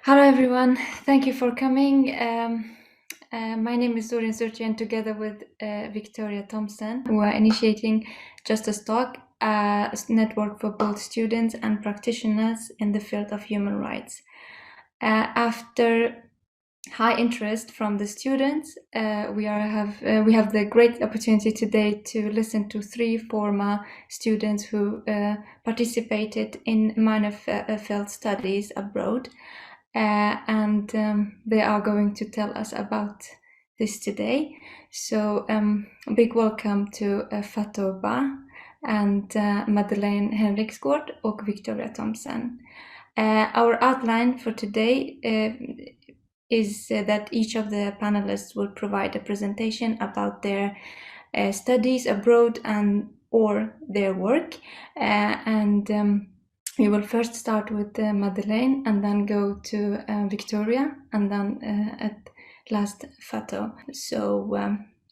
Hello everyone, thank you for coming. My name is Zorin Surti, and together with Victoria Thompson, we are initiating Just a Talk, a network for both students and practitioners in the field of human rights. After high interest from the students, we have the great opportunity today to listen to three former students who participated in minor field studies abroad. And they are going to tell us about this today. So a big welcome to Fatou Ba and Madeleine Henriksgård och Victoria Thompson. Our outline for today is that each of the panelists will provide a presentation about their studies abroad or their work, and we will first start with Madeleine and then go to Victoria and then at last Fatou. So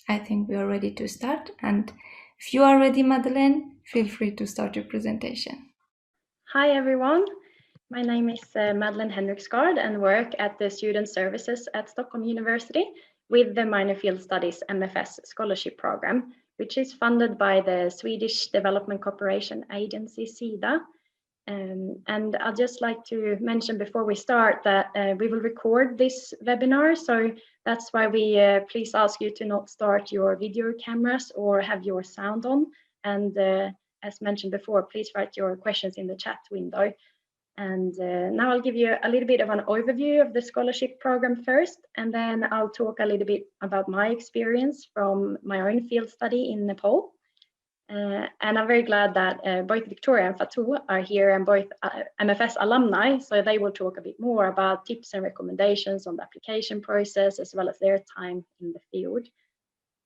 I think we are ready to start, and if you are ready, Madeleine, feel free to start your presentation. Hi everyone, my name is Madeleine Henriksgård and work at the Student Services at Stockholm University with the Minor Field Studies MFS Scholarship Program, which is funded by the Swedish Development Cooperation Agency, Sida. And I'd just like to mention before we start that we will record this webinar, so that's why we please ask you to not start your video cameras or have your sound on. And as mentioned before, please write your questions in the chat window. And now I'll give you a little bit of an overview of the scholarship program first, and then I'll talk a little bit about my experience from my own field study in Nepal. And I'm very glad that both Victoria and Fatou are here and both MFS alumni, so they will talk a bit more about tips and recommendations on the application process as well as their time in the field.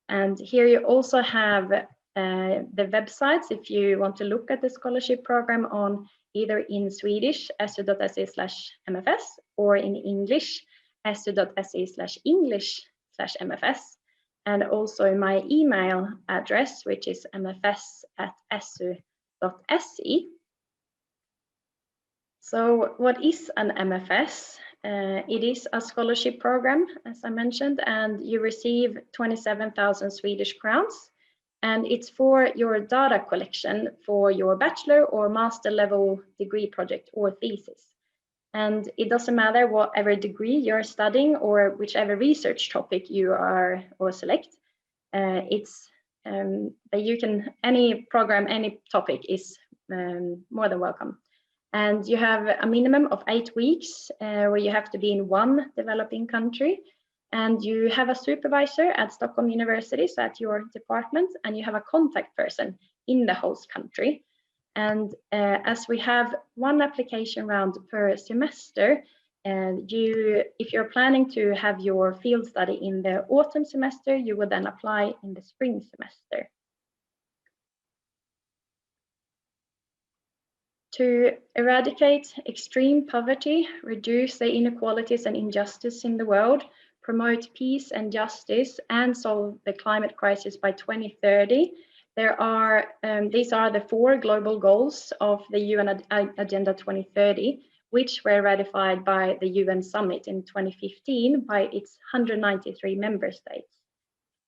And here you also have the websites if you want to look at the scholarship program on either in Swedish, su.se/mfs, or in English, su.se/english/mfs. And also my email address, which is mfs@su.se. So what is an MFS? It is a scholarship program, as I mentioned, and you receive 27,000 Swedish crowns. And it's for your data collection for your bachelor or master level degree project or thesis. And it doesn't matter whatever degree you're studying or whichever research topic you are or select. It's that you can, any program, any topic is more than welcome. And you have a minimum of 8 weeks where you have to be in one developing country. And you have a supervisor at Stockholm University, so at your department, and you have a contact person in the host country. And as we have one application round per semester, and if you're planning to have your field study in the autumn semester, you would then apply in the spring semester. To eradicate extreme poverty, reduce the inequalities and injustice in the world, promote peace and justice, and solve the climate crisis by 2030, these are the 4 global goals of the UN Agenda 2030, which were ratified by the UN Summit in 2015 by its 193 member states.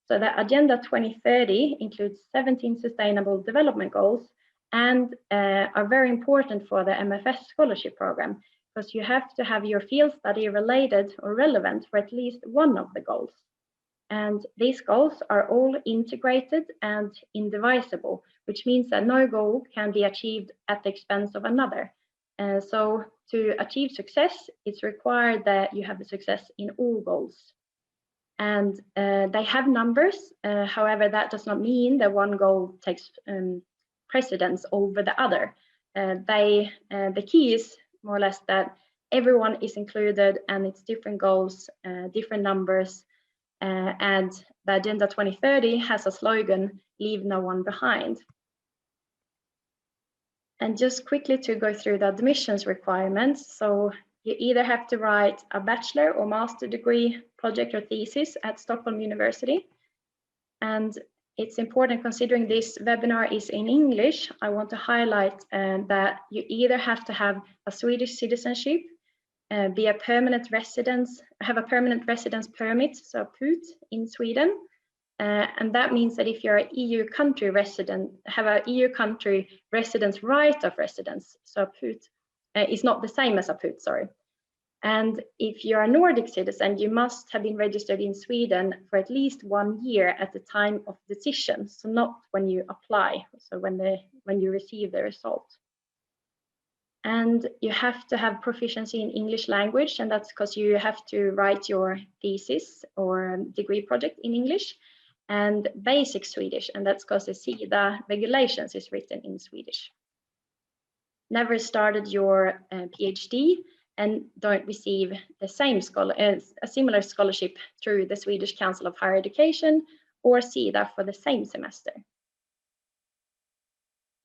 So the Agenda 2030 includes 17 sustainable development goals and are very important for the MFS scholarship program, because you have to have your field study related or relevant for at least one of the goals. And these goals are all integrated and indivisible, which means that no goal can be achieved at the expense of another. So to achieve success, it's required that you have a success in all goals. And they have numbers, however, that does not mean that one goal takes precedence over the other. The key is more or less that everyone is included and it's different goals, different numbers, and the Agenda 2030 has a slogan, leave no one behind. And just quickly to go through the admissions requirements. So you either have to write a bachelor or master degree project or thesis at Stockholm University. And it's important, considering this webinar is in English, I want to highlight that you either have to have a Swedish citizenship be a permanent residence, have a permanent residence permit, so PUT in Sweden. And that means that if you're an EU country resident, have an EU country residence right of residence, so a PUT is not the same as a PUT, sorry. And if you're a Nordic citizen, you must have been registered in Sweden for at least 1 year at the time of decision, so not when you apply, so when you receive the result. And you have to have proficiency in English language, and that's because you have to write your thesis or degree project in English, and basic Swedish, and that's because the Sida regulations is written in Swedish. Never started your PhD and don't receive the same a similar scholarship through the Swedish Council of Higher Education or Sida for the same semester.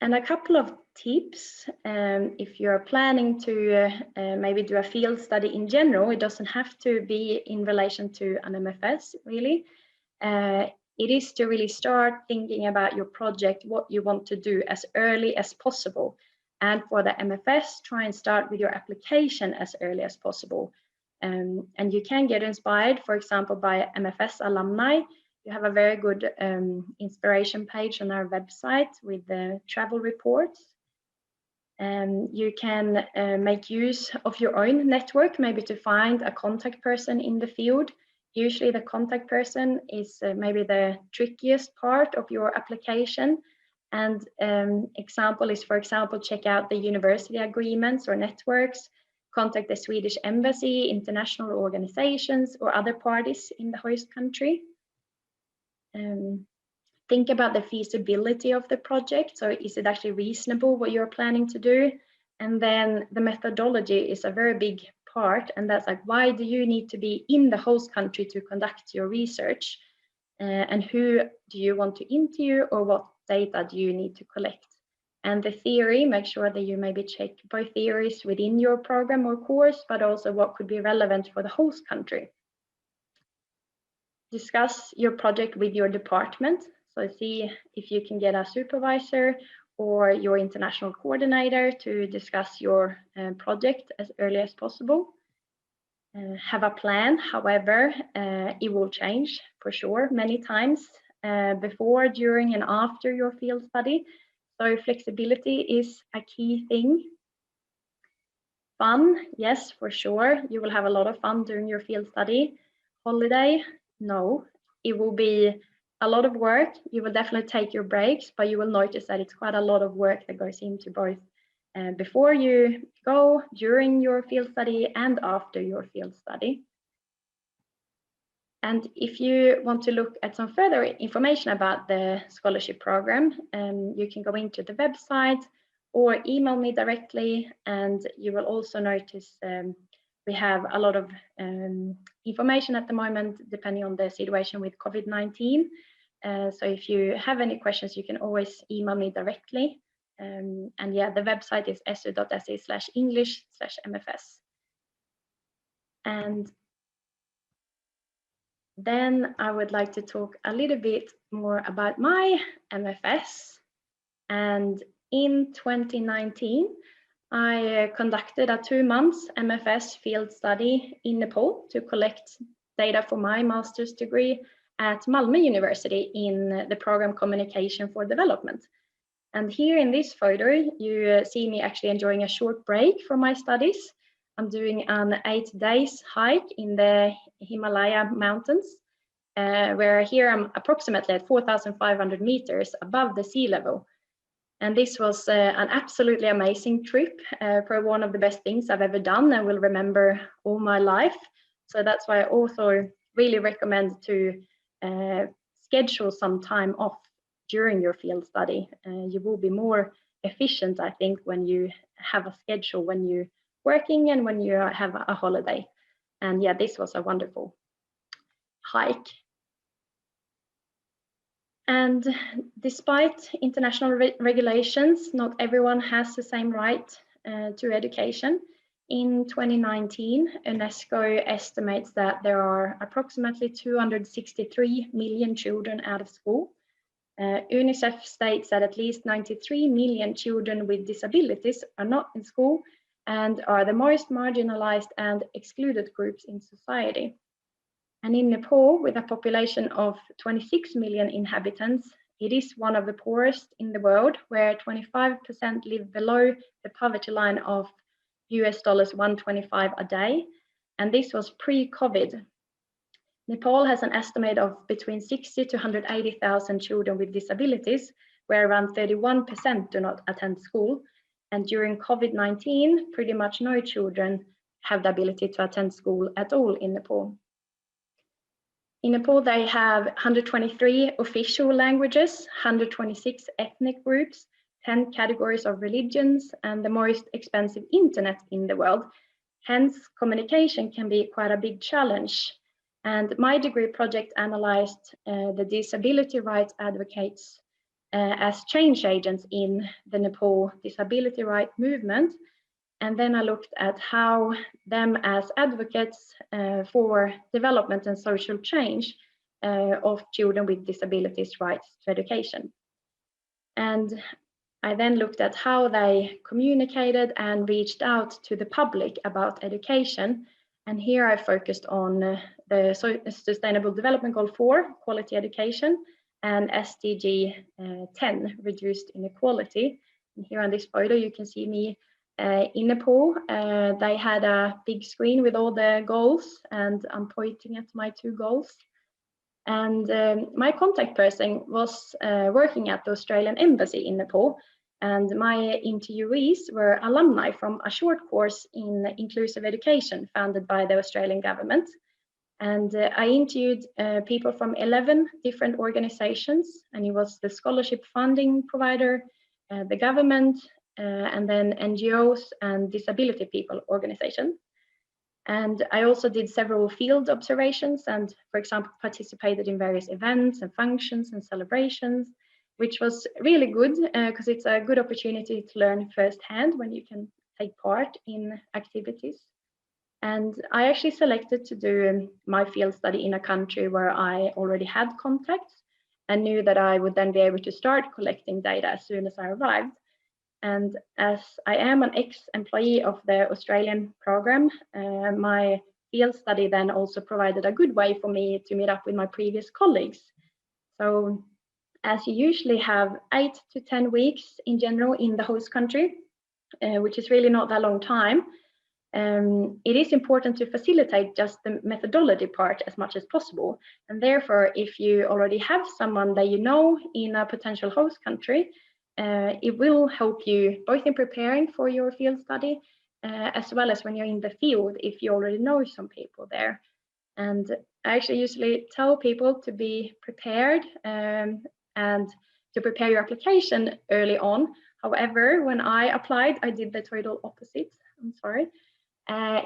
And a couple of tips, if you're planning to maybe do a field study in general, it doesn't have to be in relation to an MFS really. It is to really start thinking about your project, what you want to do as early as possible. And for the MFS, try and start with your application as early as possible. And you can get inspired, for example, by MFS alumni. You have a very good inspiration page on our website with the travel reports. You can make use of your own network, maybe to find a contact person in the field. Usually the contact person is maybe the trickiest part of your application. And example is, for example, check out the university agreements or networks, contact the Swedish embassy, international organizations, or other parties in the host country. Think about the feasibility of the project. So is it actually reasonable what you're planning to do? And then the methodology is a very big part. And that's like, why do you need to be in the host country to conduct your research? And who do you want to interview, or what data do you need to collect? And the theory, make sure that you maybe check both theories within your program or course, but also what could be relevant for the host country. Discuss your project with your department. So see if you can get a supervisor or your international coordinator to discuss your project as early as possible. Have a plan, however, it will change for sure many times before, during, and after your field study. So flexibility is a key thing. Fun, yes, for sure. You will have a lot of fun during your field study. Holiday, no. It will be a lot of work. You will definitely take your breaks, but you will notice that it's quite a lot of work that goes into both before you go, during your field study, and after your field study. And if you want to look at some further information about the scholarship program, you can go into the website or email me directly. And you will also notice we have a lot of information at the moment, depending on the situation with COVID-19. So if you have any questions, you can always email me directly. And yeah, the website is su.se/english/MFS. And then I would like to talk a little bit more about my MFS. And in 2019, I conducted a 2-month MFS field study in Nepal to collect data for my master's degree at Malmö University in the program Communication for Development. And here in this photo, you see me actually enjoying a short break from my studies. I'm doing an 8 days hike in the Himalaya mountains, where here I'm approximately at 4,500 meters above the sea level. And this was an absolutely amazing trip, probably one of the best things I've ever done and will remember all my life. So that's why I also really recommend to schedule some time off during your field study. You will be more efficient, I think, when you have a schedule, when you're working and when you have a holiday. And yeah, this was a wonderful hike. And despite international regulations, not everyone has the same right to education. In 2019, UNESCO estimates that there are approximately 263 million children out of school. UNICEF states that at least 93 million children with disabilities are not in school, and are the most marginalized and excluded groups in society. And in Nepal, with a population of 26 million inhabitants, it is one of the poorest in the world, where 25% live below the poverty line of US dollars 125 a day. And this was pre-COVID. Nepal has an estimate of between 60 to 180,000 children with disabilities, where around 31% do not attend school. And during COVID-19, pretty much no children have the ability to attend school at all in Nepal. In Nepal, they have 123 official languages, 126 ethnic groups, 10 categories of religions, and the most expensive internet in the world. Hence, communication can be quite a big challenge. And my degree project analyzed the disability rights advocates as change agents in the Nepal disability rights movement. And then I looked at how them as advocates for development and social change of children with disabilities rights to education. And I then looked at how they communicated and reached out to the public about education. And here I focused on the Sustainable Development Goal 4, quality education, and SDG 10, reduced inequality. And here on this photo, you can see me in Nepal. They had a big screen with all the goals, and I'm pointing at my 2 goals. And my contact person was working at the Australian Embassy in Nepal, and my interviewees were alumni from a short course in inclusive education founded by the Australian government. And I interviewed people from 11 different organizations, and it was the scholarship funding provider, the government, and then NGOs and disability people organizations. And I also did several field observations and, for example, participated in various events and functions and celebrations, which was really good because it's a good opportunity to learn firsthand when you can take part in activities. And I actually selected to do my field study in a country where I already had contacts and knew that I would then be able to start collecting data as soon as I arrived. And as I am an ex-employee of the Australian program, my field study then also provided a good way for me to meet up with my previous colleagues. So as you usually have 8 to 10 weeks in general in the host country, which is really not that long time, it is important to facilitate just the methodology part as much as possible. And therefore, if you already have someone that you know in a potential host country, it will help you both in preparing for your field study, as well as when you're in the field, if you already know some people there. And I actually usually tell people to be prepared and to prepare your application early on. However, when I applied, I did the total opposite. I'm sorry.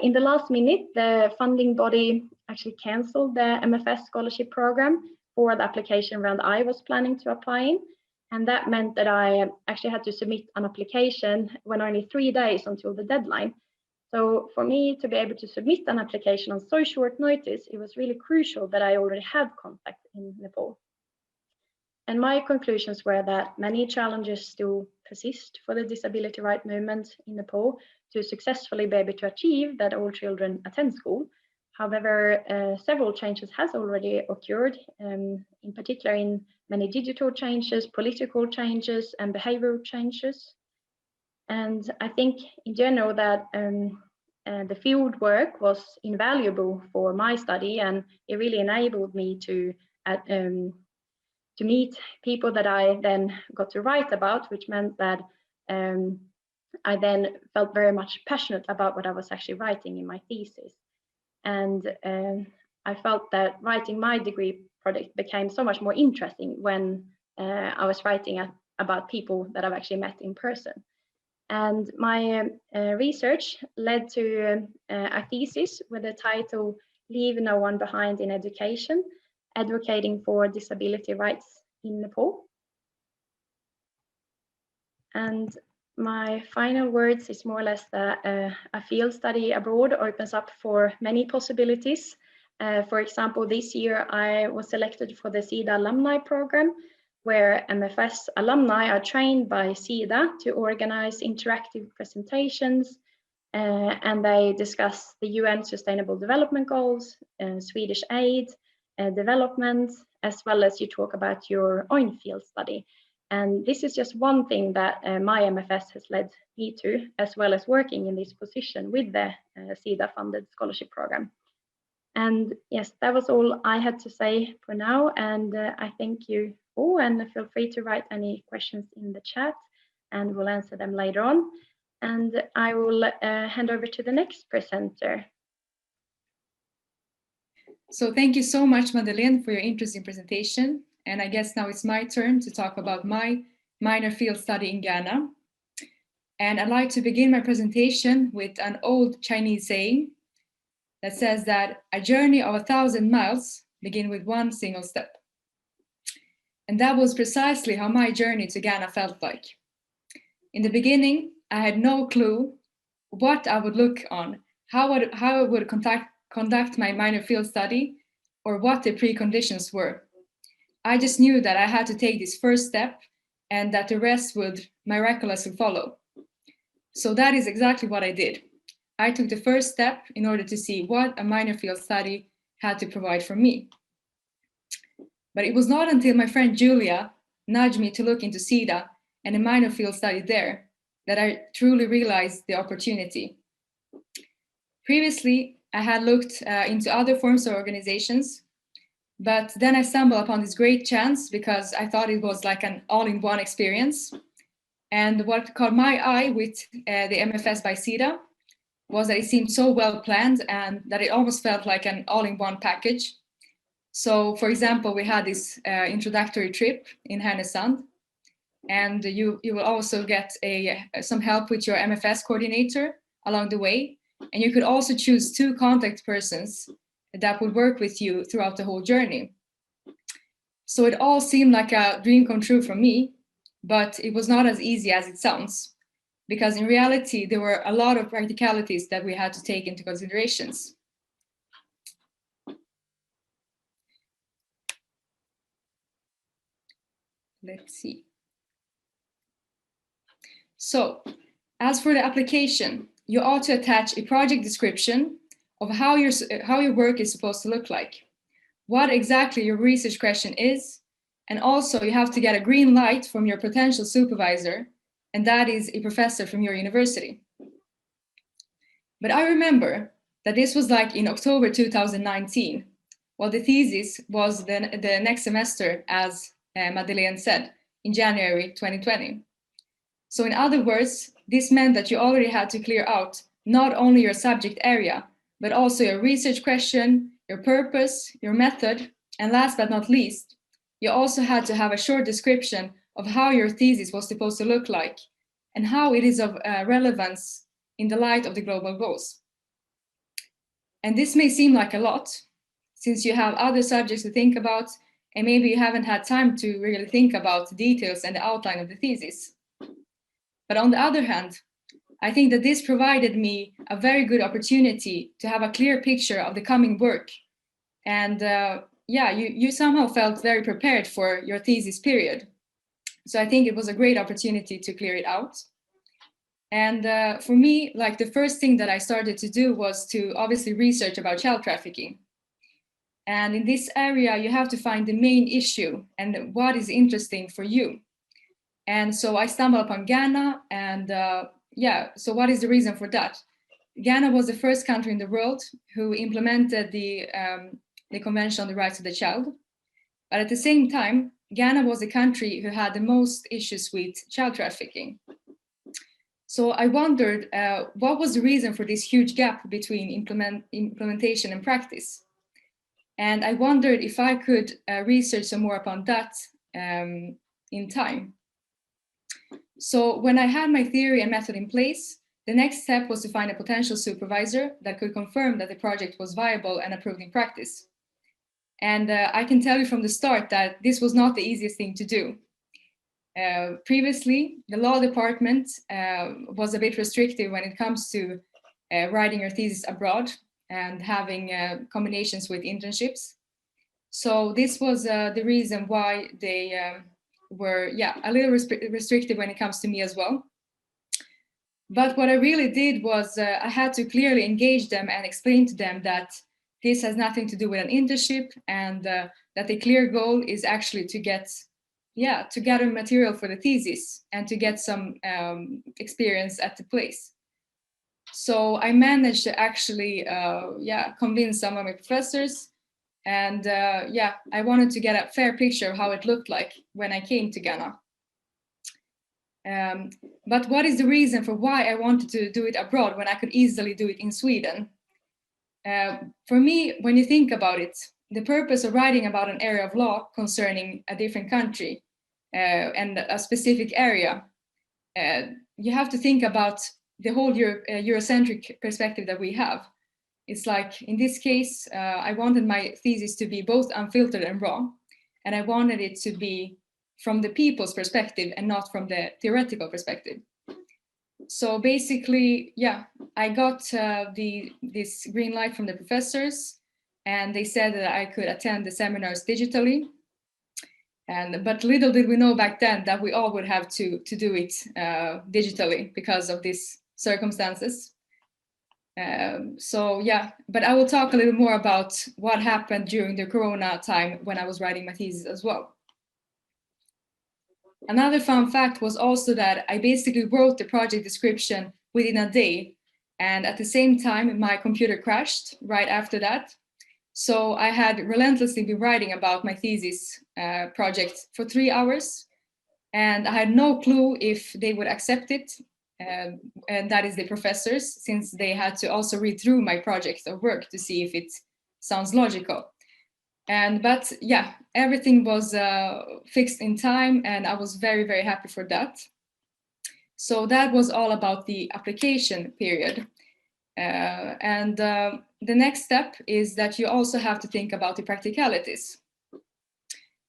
In the last minute, the funding body actually canceled the MFS scholarship program for the application round I was planning to apply in. And that meant that I actually had to submit an application when only 3 days until the deadline. So for me to be able to submit an application on so short notice, it was really crucial that I already had contact in Nepal. And my conclusions were that many challenges still persist for the disability rights movement in Nepal to successfully be able to achieve that all children attend school. However, several changes has already occurred, in particular in many digital changes, political changes, and behavioral changes. And I think in general that the field work was invaluable for my study, and it really enabled me to meet people that I then got to write about, which meant that I then felt very much passionate about what I was actually writing in my thesis. And I felt that writing my degree project became so much more interesting when I was writing about people that I've actually met in person. And my research led to a thesis with the title Leave No One Behind in Education, Advocating for Disability Rights in Nepal. And my final words is more or less that a field study abroad opens up for many possibilities. For example, this year I was selected for the Sida alumni program, where MFS alumni are trained by Sida to organize interactive presentations and they discuss the UN Sustainable Development Goals, Swedish aid, development, as well as you talk about your own field study. And this is just one thing that my MFS has led me to, as well as working in this position with the Sida funded scholarship program. And yes, that was all I had to say for now. And I thank you all, and feel free to write any questions in the chat and we'll answer them later on. And I will hand over to the next presenter. So thank you so much, Madeleine, for your interesting presentation. And I guess now it's my turn to talk about my minor field study in Ghana. And I'd like to begin my presentation with an old Chinese saying that says that a journey of 1,000 miles begin with one single step. And that was precisely how my journey to Ghana felt like. In the beginning, I had no clue what I would look on, how I would conduct my minor field study, or what the preconditions were. I just knew that I had to take this first step and that the rest would miraculously follow. So that is exactly what I did. I took the first step in order to see what a minor field study had to provide for me. But it was not until my friend Julia nudged me to look into Sida and a minor field study there that I truly realized the opportunity. Previously, I had looked into other forms of organizations, but then I stumbled upon this great chance because I thought it was like an all-in-one experience. And what caught my eye with the MFS by Sida was that it seemed so well planned and that it almost felt like an all-in-one package. So, for example, we had this introductory trip in Härnösand, and you will also get some help with your MFS coordinator along the way. And you could also choose 2 contact persons that would work with you throughout the whole journey. So it all seemed like a dream come true for me, but it was not as easy as it sounds, because in reality, there were a lot of practicalities that we had to take into considerations. Let's see. So, as for the application, you ought to attach a project description of how your work is supposed to look like, what exactly your research question is, and also you have to get a green light from your potential supervisor, and that is a professor from your university. But I remember that this was like in October 2019, while the thesis was the next semester, as Madeleine said, in January 2020. So in other words, this meant that you already had to clear out not only your subject area, but also your research question, your purpose, your method, and last but not least, you also had to have a short description of how your thesis was supposed to look like and how it is of relevance in the light of the global goals. And this may seem like a lot, since you have other subjects to think about, and maybe you haven't had time to really think about the details and the outline of the thesis. But on the other hand, I think that this provided me a very good opportunity to have a clear picture of the coming work. And you somehow felt very prepared for your thesis period. So I think it was a great opportunity to clear it out. And for me, like the first thing that I started to do was to obviously research about child trafficking. And in this area, you have to find the main issue and what is interesting for you. And so I stumbled upon Ghana, and so what is the reason for that? Ghana was the first country in the world who implemented the Convention on the Rights of the Child. But at the same time, Ghana was the country who had the most issues with child trafficking. So I wondered what was the reason for this huge gap between implementation and practice? And I wondered if I could research some more upon that in time. So when I had my theory and method in place, the next step was to find a potential supervisor that could confirm that the project was viable and approved in practice. And I can tell you from the start that this was not the easiest thing to do. Previously, the law department was a bit restrictive when it comes to writing your thesis abroad and having combinations with internships. So this was the reason why they were a little restrictive when it comes to me as well. But what I really did was I had to clearly engage them and explain to them that this has nothing to do with an internship, and that the clear goal is actually to get, to gather material for the thesis and to get some experience at the place. So I managed to actually, convince some of my professors, and I wanted to get a fair picture of how it looked like when I came to Ghana. But what is the reason for why I wanted to do it abroad when I could easily do it in Sweden? For me, when you think about it, the purpose of writing about an area of law concerning a different country and a specific area, you have to think about the whole Eurocentric perspective that we have. It's like, in this case, I wanted my thesis to be both unfiltered and raw, and I wanted it to be from the people's perspective and not from the theoretical perspective. So basically, I got this green light from the professors, and they said that I could attend the seminars digitally. But little did we know back then that we all would have to do it digitally because of these circumstances. But I will talk a little more about what happened during the Corona time when I was writing my thesis as well. Another fun fact was also that I basically wrote the project description within a day, and at the same time my computer crashed right after that. So I had relentlessly been writing about my thesis project for 3 hours, and I had no clue if they would accept it, and that is the professors, since they had to also read through my project or work to see if it sounds logical. But everything was fixed in time, and I was very, very happy for that. So that was all about the application period. The next step is that you also have to think about the practicalities.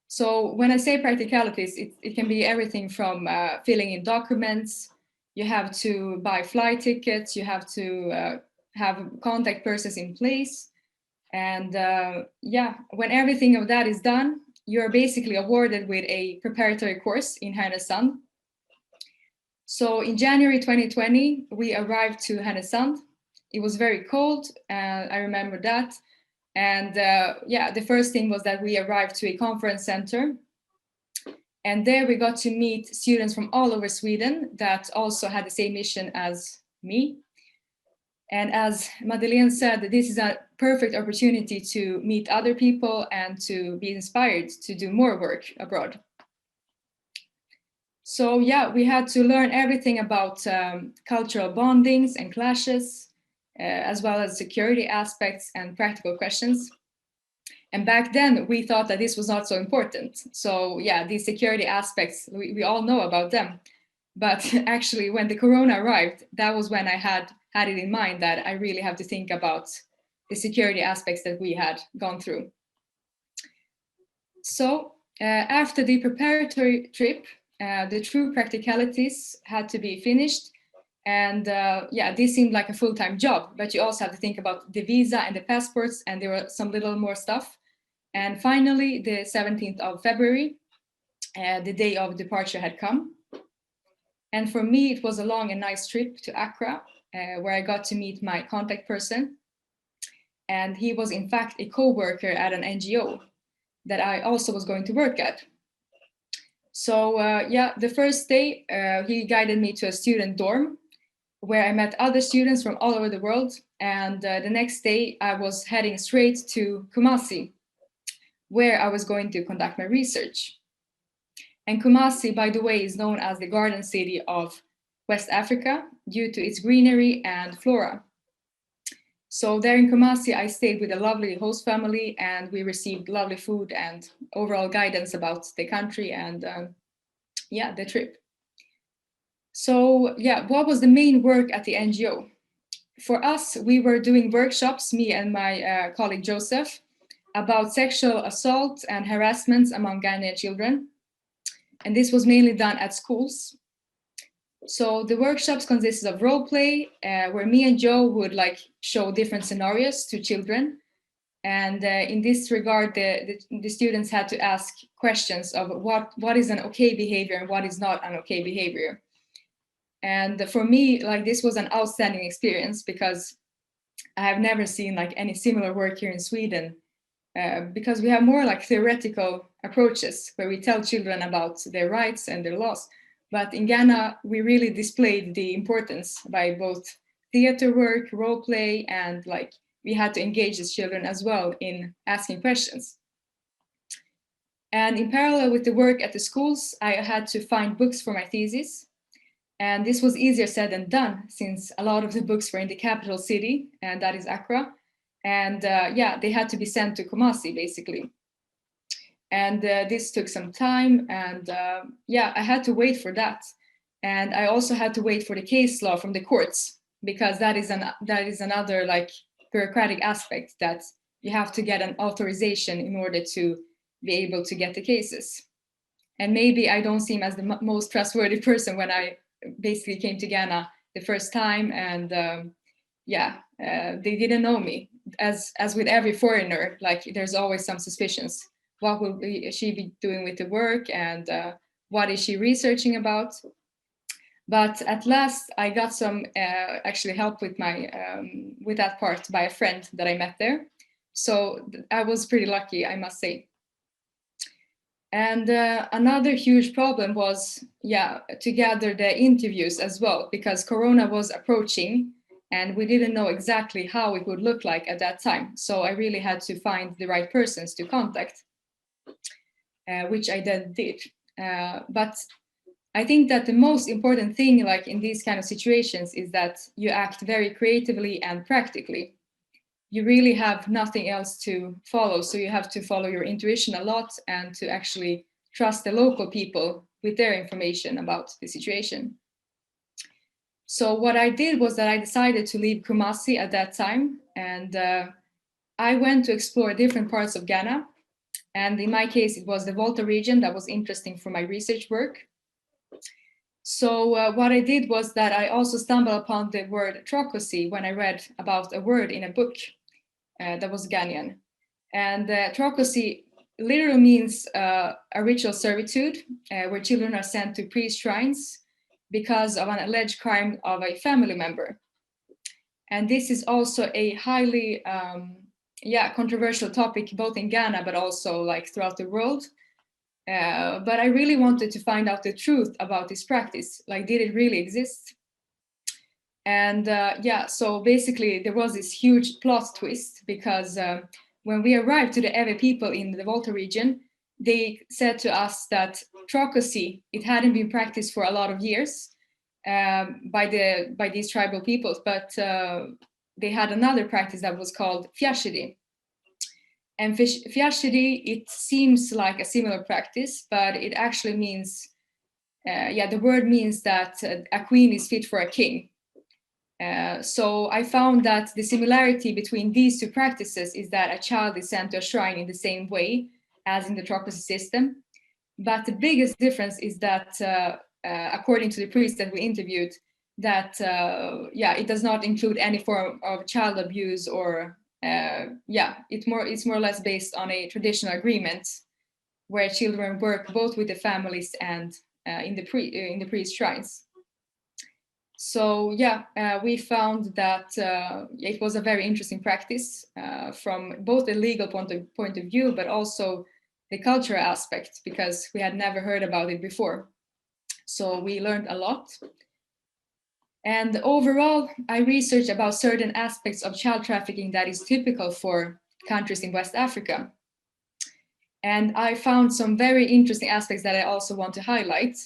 So when I say practicalities, it can be everything from filling in documents, you have to buy flight tickets, you have to have contact persons in place. And when everything of that is done, you're basically awarded with a preparatory course in Härnösand. So in January 2020, we arrived to Härnösand. It was very cold, I remember that. And the first thing was that we arrived to a conference center. And there we got to meet students from all over Sweden that also had the same mission as me. And as Madeleine said, this is a perfect opportunity to meet other people and to be inspired to do more work abroad. So we had to learn everything about cultural bondings and clashes, as well as security aspects and practical questions. And back then we thought that this was not so important. So these security aspects, we all know about them. But actually when the Corona arrived, that was when I had it in mind that I really have to think about the security aspects that we had gone through. So after the preparatory trip, the true practicalities had to be finished. And this seemed like a full-time job, but you also have to think about the visa and the passports, and there were some little more stuff. And finally, the 17th of February, the day of departure had come. And for me, it was a long and nice trip to Accra, where I got to meet my contact person. And he was in fact a co-worker at an NGO that I also was going to work at. So the first day, he guided me to a student dorm where I met other students from all over the world. And the next day I was heading straight to Kumasi, where I was going to conduct my research. And Kumasi, by the way, is known as the Garden City of West Africa due to its greenery and flora. So there in Kumasi, I stayed with a lovely host family, and we received lovely food and overall guidance about the country and the trip. So what was the main work at the NGO? For us, we were doing workshops, me and my colleague Joseph, about sexual assault and harassments among Ghanaian children. And this was mainly done at schools. So the workshops consisted of role play, where me and Joe would show different scenarios to children. And in this regard, the students had to ask questions of what is an okay behavior and what is not an okay behavior. And for me, like, this was an outstanding experience because I have never seen like any similar work here in Sweden, because we have more like theoretical approaches where we tell children about their rights and their laws. But in Ghana, we really displayed the importance by both theater work, role play, and like we had to engage the children as well in asking questions. And in parallel with the work at the schools, I had to find books for my thesis. And this was easier said than done since a lot of the books were in the capital city, and that is Accra. And yeah, they had to be sent to Kumasi basically. And this took some time, and yeah, I had to wait for that. And I also had to wait for the case law from the courts, because that is another like bureaucratic aspect, that you have to get an authorization in order to be able to get the cases. And maybe I don't seem as the most trustworthy person when I basically came to Ghana the first time, and yeah, they didn't know me. As with every foreigner, like there's always some suspicions. What will she be doing with the work, and what is she researching about? But at last, I got some actually help with my with that part by a friend that I met there. So I was pretty lucky, I must say. And another huge problem was, yeah, to gather the interviews as well, because Corona was approaching and we didn't know exactly how it would look like at that time. So I really had to find the right persons to contact, which I then did. But I think that the most important thing, like in these kind of situations, is that you act very creatively and practically. You really have nothing else to follow. So you have to follow your intuition a lot and to actually trust the local people with their information about the situation. So what I did was that I decided to leave Kumasi at that time, and I went to explore different parts of Ghana. And in my case, it was the Volta region that was interesting for my research work. So what I did was that I also stumbled upon the word trokosi when I read about a word in a book that was Ghanaian. And trokosi literally means a ritual servitude where children are sent to priest shrines because of an alleged crime of a family member. And this is also a highly controversial topic both in Ghana but also like throughout the world. But I really wanted to find out the truth about this practice. Like, did it really exist? And yeah, so basically there was this huge plot twist because when we arrived to the Ewe people in the Volta region, they said to us that trokosi, it hadn't been practiced for a lot of years by these tribal peoples, but they had another practice that was called fiashidi. And fiashidi, it seems like a similar practice, but it actually means, the word means that a queen is fit for a king. So I found that the similarity between these two practices is that a child is sent to a shrine in the same way as in the trokosi system. But the biggest difference is that, according to the priest that we interviewed, that it does not include any form of child abuse or it's more or less based on a traditional agreement where children work both with the families and in the priest shrines. So we found that it was a very interesting practice from both the legal point of view, but also the cultural aspect, because we had never heard about it before. So we learned a lot. And overall, I researched about certain aspects of child trafficking that is typical for countries in West Africa. And I found some very interesting aspects that I also want to highlight.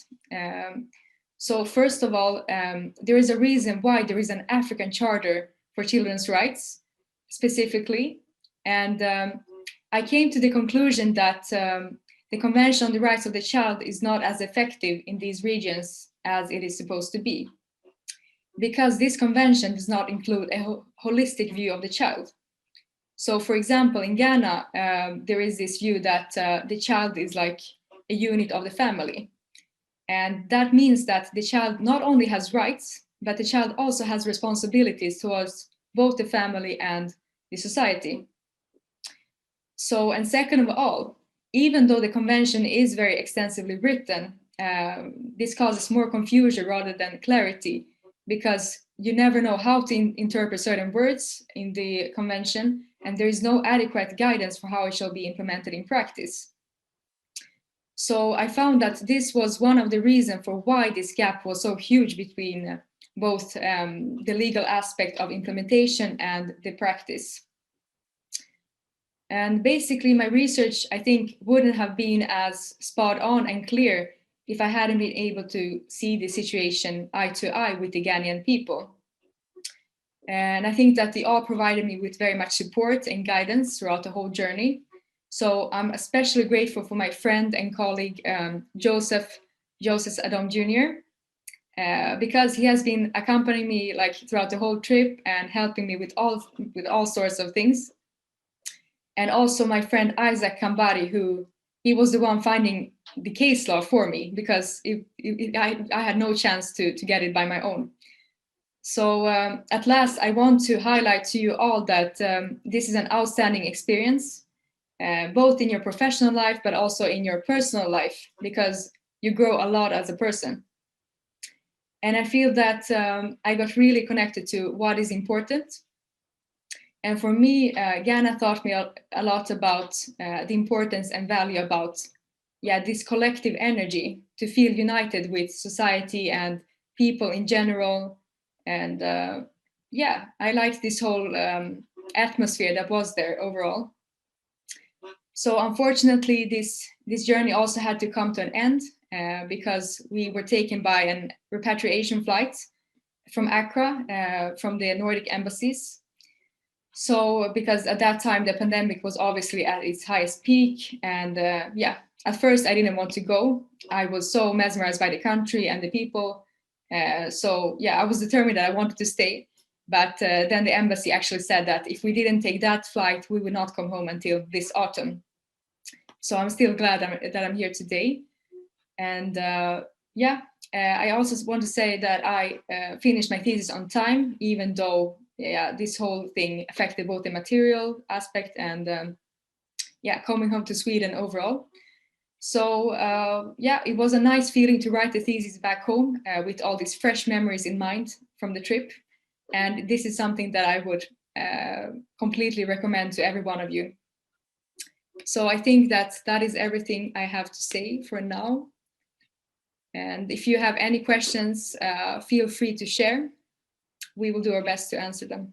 So first of all, there is a reason why there is an African Charter for Children's Rights, specifically. And I came to the conclusion that the Convention on the Rights of the Child is not as effective in these regions as it is supposed to be, because this convention does not include a holistic view of the child. So for example, in Ghana, there is this view that the child is like a unit of the family. And that means that the child not only has rights, but the child also has responsibilities towards both the family and the society. So, and second of all, even though the convention is very extensively written, this causes more confusion rather than clarity, because you never know how to interpret certain words in the convention, and there is no adequate guidance for how it shall be implemented in practice. So I found that this was one of the reasons for why this gap was so huge between both the legal aspect of implementation and the practice. And basically my research, I think, wouldn't have been as spot on and clear if I hadn't been able to see the situation eye to eye with the Ghanaian people. And I think that they all provided me with very much support and guidance throughout the whole journey. So I'm especially grateful for my friend and colleague, Joseph Adam Jr., because he has been accompanying me like throughout the whole trip and helping me with all sorts of things. And also my friend Isaac Kambari, who he was the one finding the case law for me, because I had no chance to get it by my own. So at last, I want to highlight to you all that this is an outstanding experience, both in your professional life, but also in your personal life, because you grow a lot as a person. And I feel that I got really connected to what is important. And for me, Ghana taught me a lot about the importance and value about this collective energy, to feel united with society and people in general. And I liked this whole atmosphere that was there overall. So unfortunately, this journey also had to come to an end because we were taken by an repatriation flight from Accra, from the Nordic embassies. So because at that time the pandemic was obviously at its highest peak, and at first I didn't want to go. I was so mesmerized by the country and the people. I was determined that I wanted to stay. But then the embassy actually said that if we didn't take that flight, we would not come home until this autumn. So I'm still glad that I'm here today. And I also want to say that I finished my thesis on time, even though this whole thing affected both the material aspect and coming home to Sweden overall. So it was a nice feeling to write the thesis back home with all these fresh memories in mind from the trip. And this is something that I would completely recommend to every one of you. So I think that is everything I have to say for now. And if you have any questions, feel free to share. We will do our best to answer them.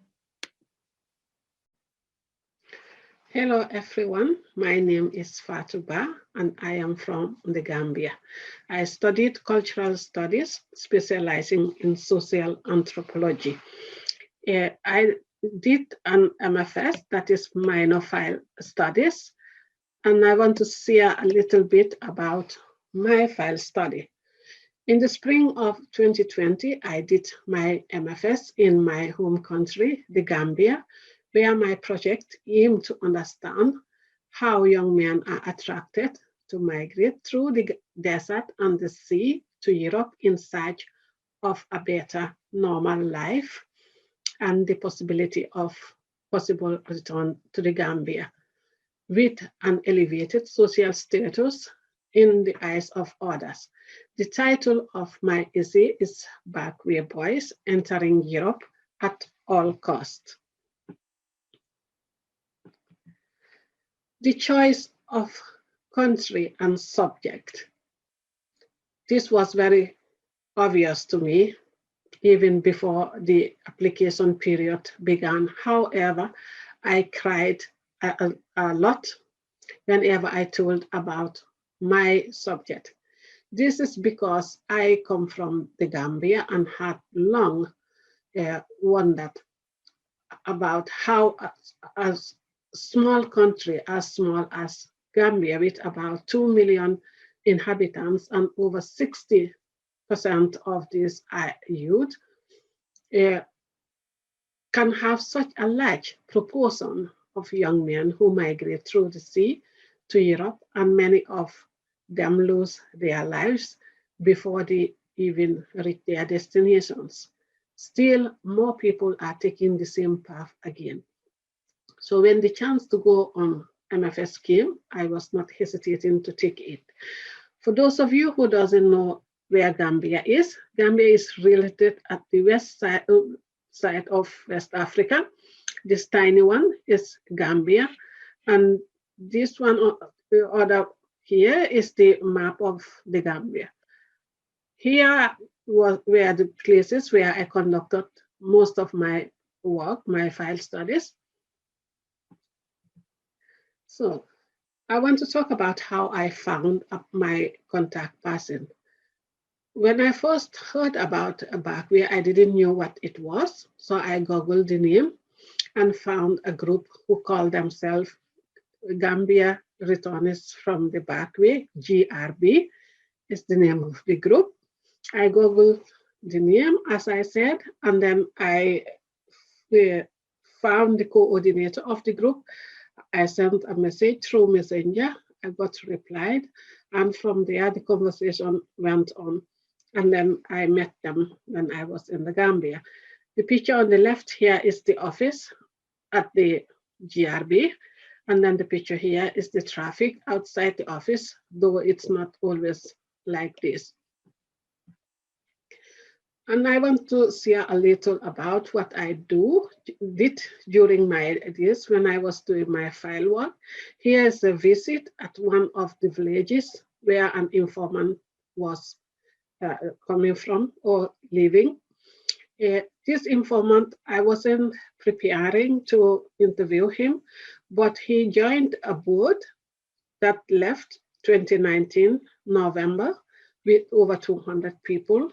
Hello, everyone. My name is Fatou Ba, and I am from the Gambia. I studied cultural studies, specializing in social anthropology. I did an MFS, that is minor file studies, and I want to share a little bit about my file study. In the spring of 2020, I did my MFS in my home country, the Gambia, where my project aimed to understand how young men are attracted to migrate through the desert and the sea to Europe in search of a better normal life and the possibility of possible return to the Gambia with an elevated social status in the eyes of others. The title of my essay is Backway Boys Entering Europe at All Costs. The choice of country and subject. This was very obvious to me even before the application period began. However, I cried a lot whenever I told about my subject. This is because I come from the Gambia and had long wondered about how a small country as small as Gambia, with about 2 million inhabitants and over 60% of these are youth, can have such a large proportion of young men who migrate through the sea to Europe, and many of them lose their lives before they even reach their destinations. Still, more people are taking the same path again. So when the chance to go on MFS came, I was not hesitating to take it. For those of you who doesn't know where Gambia is related at the west side of West Africa. This tiny one is Gambia, and this one other here is the map of the Gambia. Here were the places where I conducted most of my work, my file studies. So I want to talk about how I found my contact person. When I first heard about Bakwe, I didn't know what it was. So I Googled the name and found a group who call themselves Gambia Returnees from the Bakwe, GRB is the name of the group. I Googled the name, as I said, and then I found the coordinator of the group. I sent a message through Messenger. I got replied, and from there the conversation went on. And then I met them when I was in the Gambia. The picture on the left here is the office at the GRB. And then the picture here is the traffic outside the office, though it's not always like this. And I want to share a little about what I did during my days when I was doing my file work. Here is a visit at one of the villages where an informant was coming from or living. This informant, I wasn't preparing to interview him, but he joined a board that left 2019 November with over 200 people.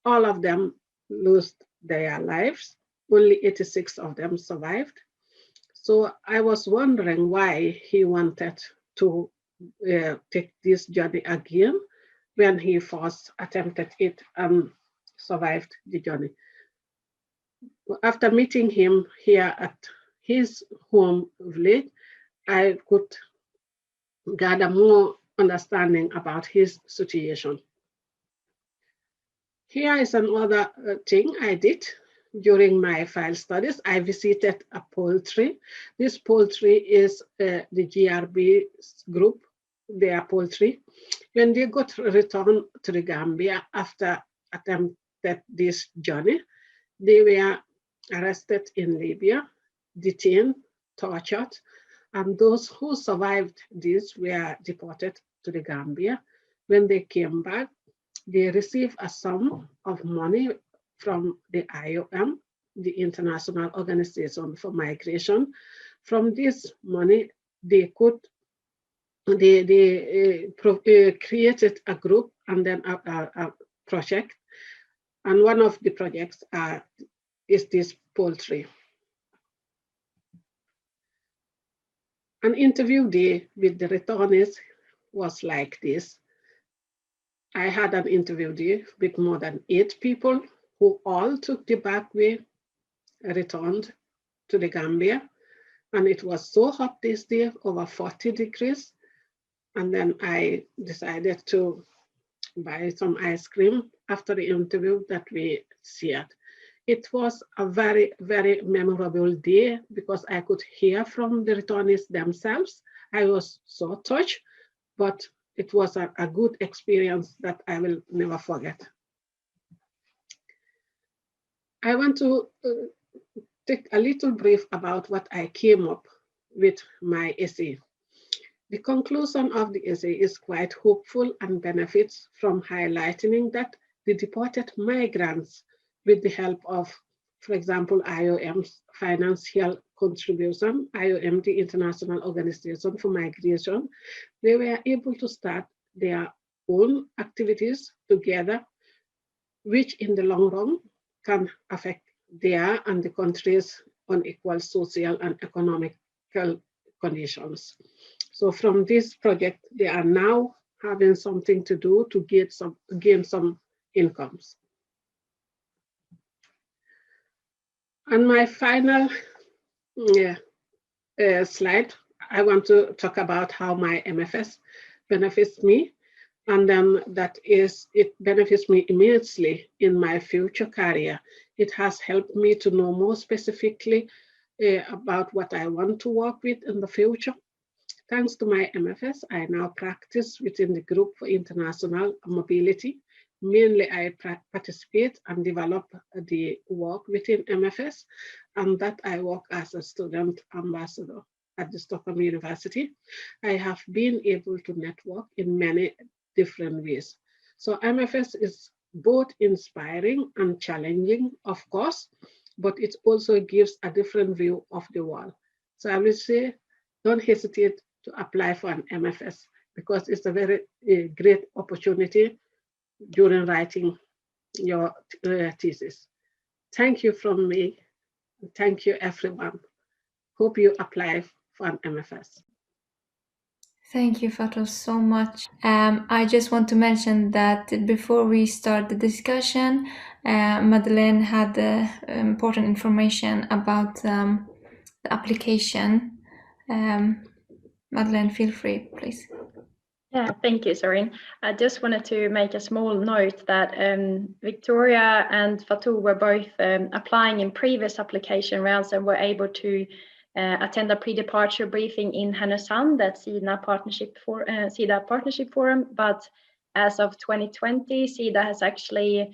All of them lost their lives. Only 86 of them survived. So I was wondering why he wanted to take this journey again when he first attempted it and survived the journey. After meeting him here at his home village, I could gather more understanding about his situation. Here is another thing I did during my file studies. I visited a poultry. This poultry is the GRB group, their poultry. When they got returned to the Gambia after attempted this journey, they were arrested in Libya, detained, tortured, and those who survived this were deported to the Gambia. When they came back, they received a sum of money from the IOM, the International Organization for Migration. From this money, they created a group and then a project. And one of the projects is this poultry. An interview day with the returnees was like this. I had an interview day with more than 8 people who all took the back way, returned to the Gambia. And it was so hot this day, over 40 degrees. And then I decided to buy some ice cream after the interview that we shared. It was a very, very memorable day because I could hear from the returnees themselves. I was so touched, but it was a good experience that I will never forget. I want to take a little brief about what I came up with my essay. The conclusion of the essay is quite hopeful and benefits from highlighting that the deported migrants, with the help of, for example, IOM's financial contribution, IOM, the International Organization for Migration, they were able to start their own activities together, which in the long run can affect their and the country's unequal social and economical conditions. So from this project, they are now having something to do to gain some incomes. And my final slide, I want to talk about how my MFS benefits me. And then that is, it benefits me immensely in my future career. It has helped me to know more specifically about what I want to work with in the future. Thanks to my MFS, I now practice within the Group for International Mobility. Mainly, I participate and develop the work within MFS, and that I work as a student ambassador at the Stockholm University. I have been able to network in many different ways. So MFS is both inspiring and challenging, of course, but it also gives a different view of the world. So I will say, don't hesitate to apply for an MFS because it's a very great opportunity during writing your thesis. Thank you from me. Thank you, everyone. Hope you apply for an MFS. Thank you, Fatou, so much. I just want to mention that before we start the discussion, Madeleine had important information about the application. Madeleine, feel free, please. Yeah, thank you, Sorin. I just wanted to make a small note that Victoria and Fatou were both applying in previous application rounds and were able to attend a pre-departure briefing in Härnösand, that Sida Partnership Forum. But as of 2020, Sida has actually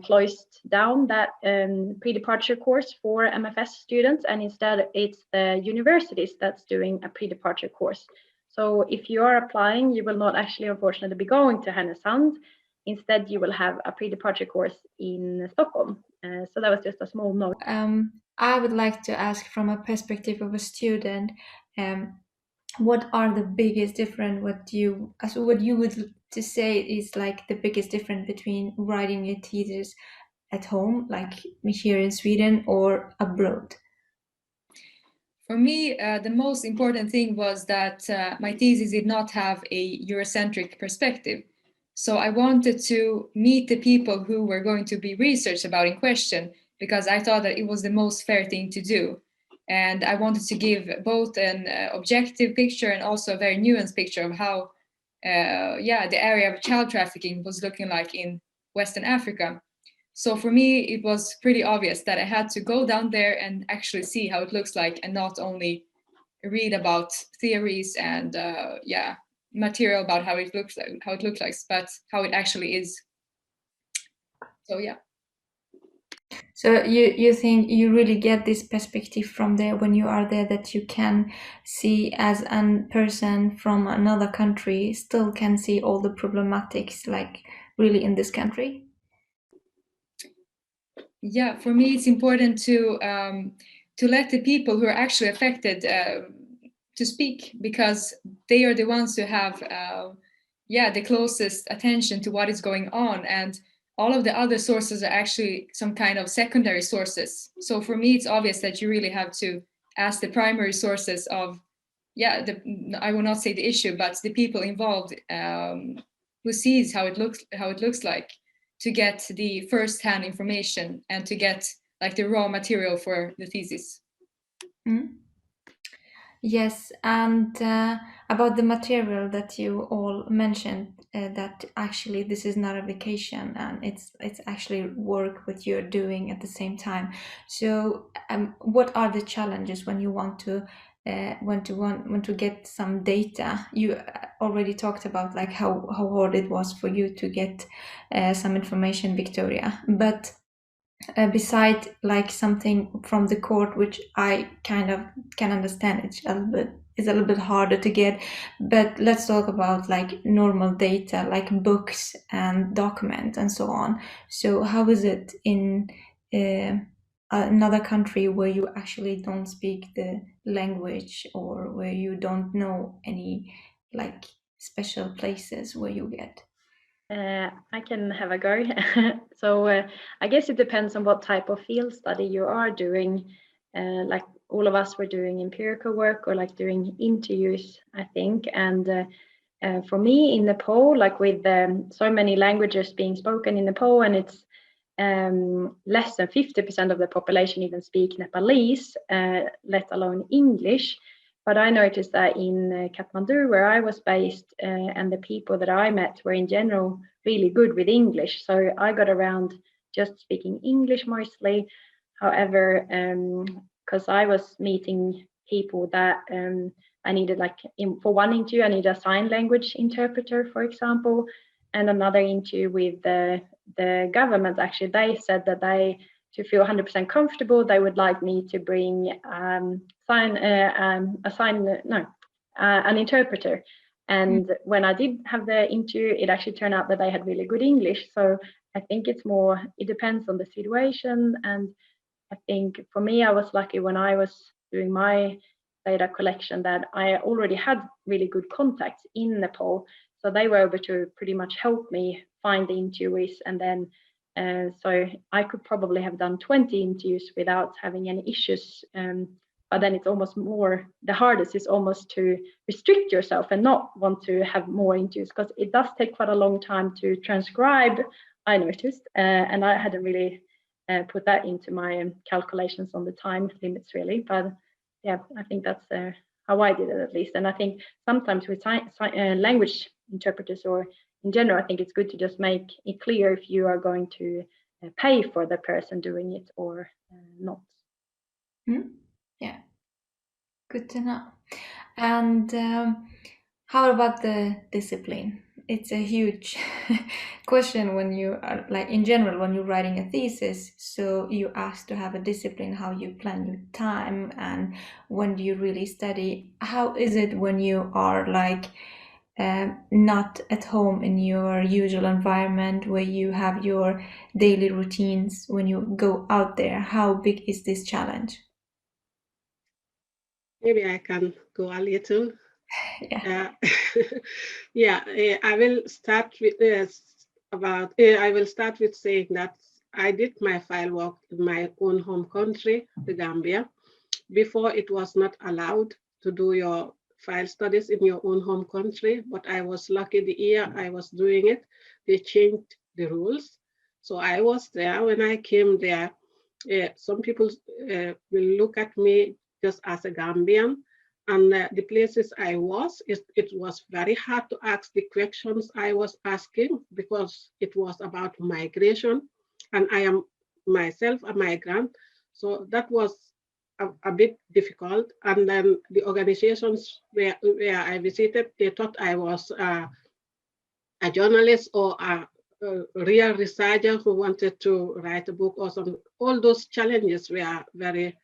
closed down that pre-departure course for MFS students, and instead it's the universities that's doing a pre-departure course. So if you are applying, you will not actually, unfortunately, be going to Härnösand. Instead, you will have a pre-departure course in Stockholm. So that was just a small note. I would like to ask from a perspective of a student, what are the biggest difference, what you would to say is like the biggest difference between writing your thesis at home, like here in Sweden, or abroad? For me, the most important thing was that my thesis did not have a Eurocentric perspective. So I wanted to meet the people who were going to be researched about in question, because I thought that it was the most fair thing to do. And I wanted to give both an objective picture and also a very nuanced picture of how, the area of child trafficking was looking like in Western Africa. So for me, it was pretty obvious that I had to go down there and actually see how it looks like, and not only read about theories and material about how it looks like, but how it actually is. So yeah. So you think you really get this perspective from there when you are there, that you can see as a person from another country still can see all the problematics like really in this country? Yeah, for me it's important to let the people who are actually affected to speak, because they are the ones who have the closest attention to what is going on, and all of the other sources are actually some kind of secondary sources. So for me it's obvious that you really have to ask the primary sources of I will not say the issue, but the people involved, who sees how it looks like, to get the first-hand information and to get like the raw material for the thesis. Mm. Yes, and about the material that you all mentioned, that actually this is not a vacation and it's actually work what you're doing at the same time. So, what are the challenges when you want to get some data? You already talked about like how hard it was for you to get some information, Victoria, but beside like something from the court, which I kind of can understand, it's a little bit harder to get, but let's talk about like normal data like books and documents and so on. So how is it in another country where you actually don't speak the language, or where you don't know any like special places where you get? I can have a go. So I guess it depends on what type of field study you are doing. Like all of us were doing empirical work or like doing interviews, I think. And for me in Nepal, like with so many languages being spoken in Nepal, and it's less than 50% of the population even speak Nepalese, let alone English. But I noticed that in Kathmandu, where I was based, and the people that I met were in general really good with English. So I got around just speaking English mostly. However, because I was meeting people that I needed for one interview, I needed a sign language interpreter, for example, and another interview with the government. Actually, they said that to feel 100% comfortable, they would like me to bring an interpreter. And when I did have the interview, it actually turned out that they had really good English. So I think it depends on the situation. And I think for me, I was lucky when I was doing my data collection that I already had really good contacts in Nepal. So they were able to pretty much help me find the interviewees. And then, so I could probably have done 20 interviews without having any issues. But then it's almost the hardest is almost to restrict yourself and not want to have more interviews, because it does take quite a long time to transcribe, I noticed, and I hadn't really put that into my calculations on the time limits really. But yeah, I think that's how I did it at least. And I think sometimes with language interpreters, or in general, I think it's good to just make it clear if you are going to pay for the person doing it or not. Yeah, good to know. And how about the discipline? It's a huge question when you are, like, in general, when you're writing a thesis. So you ask to have a discipline, how you plan your time, and when do you really study. How is it when you are not at home in your usual environment, where you have your daily routines? When you go out there, how big is this challenge? Maybe I can go a little. Yeah. I will start with saying that I did my file work in my own home country, the Gambia. Before, it was not allowed to do your file studies in your own home country, but I was lucky the year I was doing it, they changed the rules. So I was there. When I came there, some people will look at me just as a Gambian. And the places I was, it was very hard to ask the questions I was asking, because it was about migration. And I am myself a migrant. So that was a bit difficult. And then the organizations where I visited, they thought I was a journalist or a real researcher who wanted to write a book or something. All those challenges were very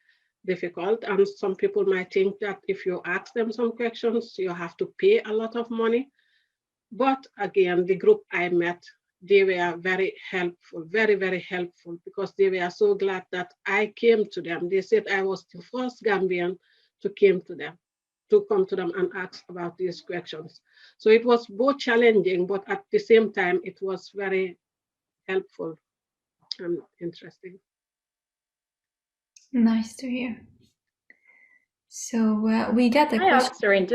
difficult. And some people might think that if you ask them some questions, you have to pay a lot of money. But again, the group I met, they were very helpful, very, very helpful, because they were so glad that I came to them. They said I was the first Gambian to come to them and ask about these questions. So it was both challenging, but at the same time, it was very helpful and interesting. Nice to hear. So we got a I question. asked Doreen,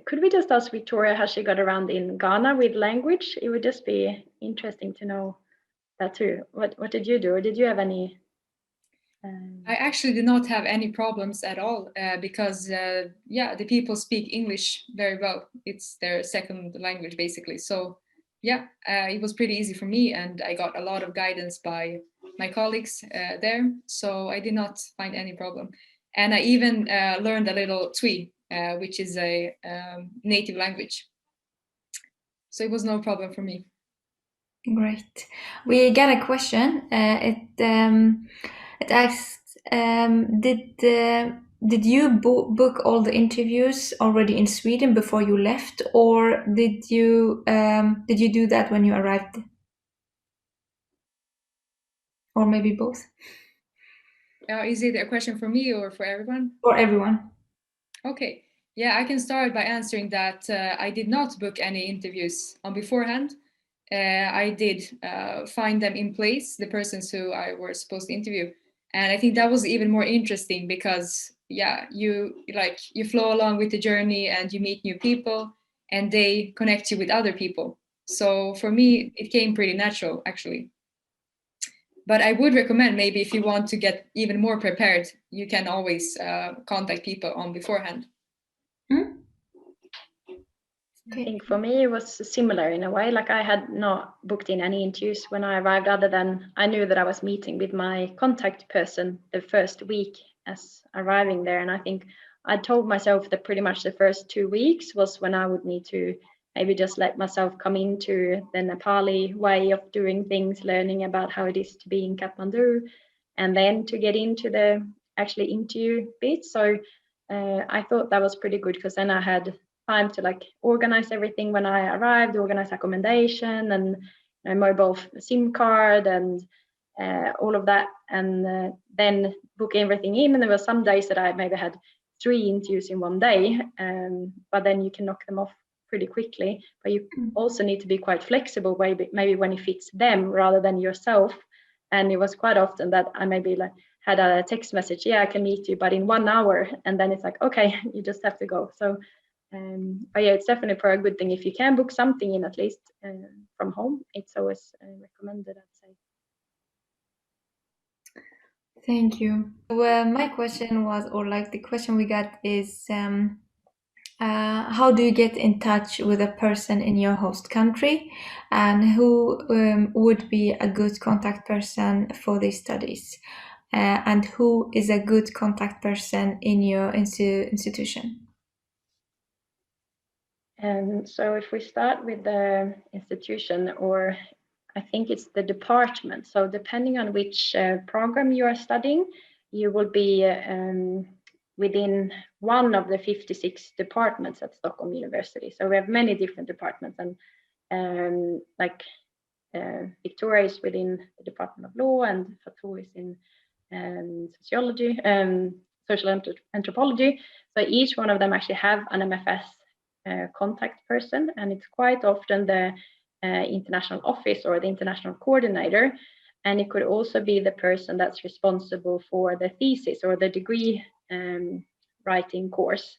could we just ask Victoria how she got around in Ghana with language? It would just be interesting to know that too. What did you do? Or did you have any? I actually did not have any problems at all because, the people speak English very well. It's their second language, basically. So, it was pretty easy for me, and I got a lot of guidance by my colleagues there. So I did not find any problem. And I even learned a little Twi, which is a native language. So it was no problem for me. Great. We got a question. It asks, did you book all the interviews already in Sweden before you left, or did you do that when you arrived? Or maybe both? Is it a question for me or for everyone? For everyone. Okay. Yeah, I can start by answering that I did not book any interviews on beforehand. I did find them in place, the persons who I was supposed to interview. And I think that was even more interesting because, you flow along with the journey and you meet new people and they connect you with other people. So for me, it came pretty natural, actually. But I would recommend, maybe if you want to get even more prepared, you can always contact people on beforehand. I think for me it was similar in a way. Like, I had not booked in any interviews when I arrived, other than I knew that I was meeting with my contact person the first week as arriving there. And I think I told myself that pretty much the first 2 weeks was when I would need to maybe just let myself come into the Nepali way of doing things, learning about how it is to be in Kathmandu, and then to get into the actually interview bit. So I thought that was pretty good, because then I had time to like organize everything when I arrived, organize accommodation and a mobile SIM card and all of that, and then book everything in. And there were some days that I maybe had 3 interviews in one day, but then you can knock them off pretty quickly. But you also need to be quite flexible, maybe when it fits them rather than yourself. And it was quite often that I maybe like had a text message, yeah, I can meet you, but in 1 hour, and then it's like, okay, you just have to go. So but yeah, it's definitely for a good thing if you can book something in, at least from home. It's always recommended, I'd say. Thank you. Well, my question was, or like the question we got is, how do you get in touch with a person in your host country, and who would be a good contact person for these studies, and who is a good contact person in your institution? So if we start with the institution, or I think it's the department. So depending on which program you are studying, you will be within one of the 56 departments at Stockholm University. So we have many different departments, and like Victoria is within the Department of Law, and Fatou is in sociology, social anthropology. So each one of them actually have an MFS contact person, and it's quite often the international office or the international coordinator, and it could also be the person that's responsible for the thesis or the degree writing course,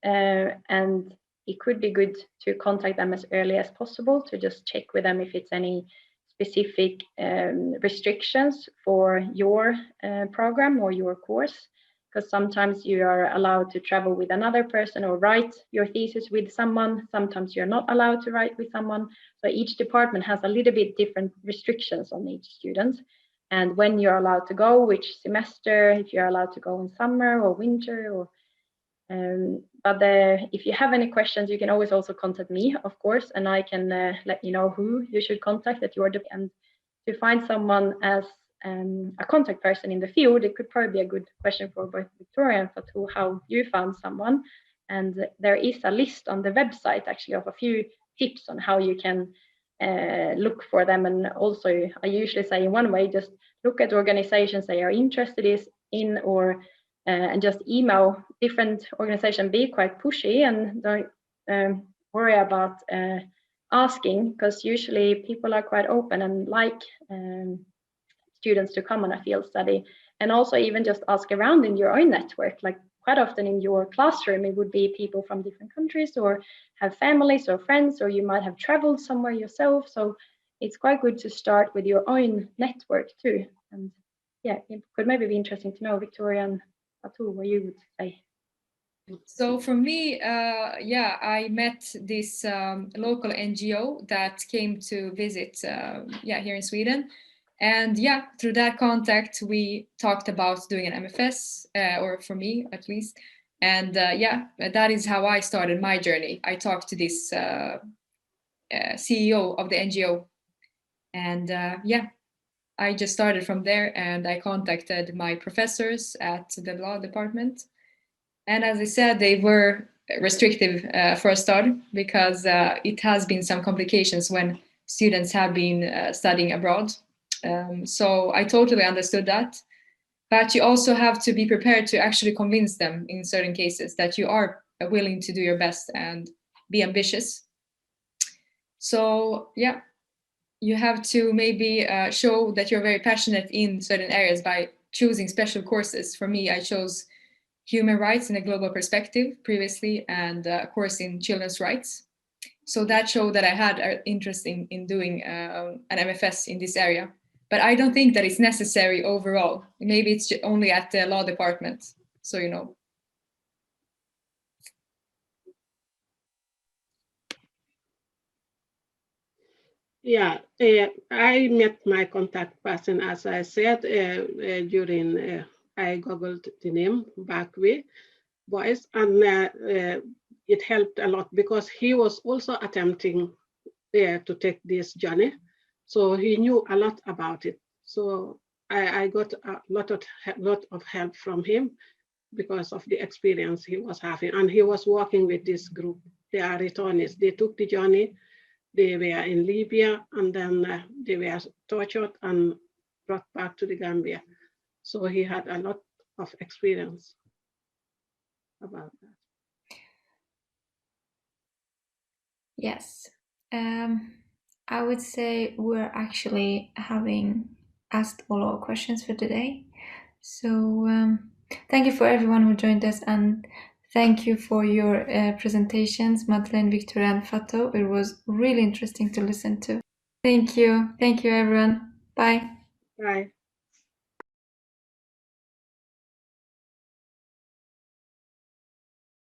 and it could be good to contact them as early as possible to just check with them if it's any specific restrictions for your program or your course, because sometimes you are allowed to travel with another person or write your thesis with someone. Sometimes you're not allowed to write with someone. So each department has a little bit different restrictions on each student, and when you're allowed to go, which semester, if you're allowed to go in summer or winter, or but if you have any questions, you can always also contact me, of course, and I can let you know who you should contact at your department. And to find someone as a contact person in the field, it could probably be a good question for both Victoria and Fatou, how you found someone. And there is a list on the website actually of a few tips on how you can look for them. And also, I usually say in one way, just look at organizations they are interested in, or and just email different organizations. Be quite pushy and don't worry about asking, because usually people are quite open and like students to come on a field study. And also even just ask around in your own network. Like quite often in your classroom, it would be people from different countries, or have families or friends, or you might have traveled somewhere yourself. So it's quite good to start with your own network too. And yeah, it could maybe be interesting to know, Victoria and Fatou, what you would say. So for me, yeah, I met this local NGO that came to visit, yeah, here in Sweden. And yeah, through that contact, we talked about doing an MFS, or for me at least. And yeah, that is how I started my journey. I talked to this CEO of the NGO. And yeah, I just started from there, and I contacted my professors at the law department. And as I said, they were restrictive for a start, because it has been some complications when students have been studying abroad. So I totally understood that. But you also have to be prepared to actually convince them in certain cases that you are willing to do your best and be ambitious. So yeah, you have to maybe show that you're very passionate in certain areas by choosing special courses. For me, I chose human rights in a global perspective previously, and a course in children's rights. So that showed that I had an interest in doing an MFS in this area. But I don't think that it's necessary overall. Maybe it's only at the law department, so you know. Yeah, I met my contact person, as I said, during I googled the name back way. voice, and it helped a lot because he was also attempting to take this journey. So he knew a lot about it. So I got a lot of help from him because of the experience he was having. And he was working with this group. They are returnees. They took the journey. They were in Libya, and then they were tortured and brought back to the Gambia. So he had a lot of experience about that. Yes. I would say we're actually having asked all our questions for today. So thank you for everyone who joined us, and thank you for your presentations, Madeleine, Victoria, and Fato. It was really interesting to listen to. Thank you. Thank you, everyone. Bye. Bye.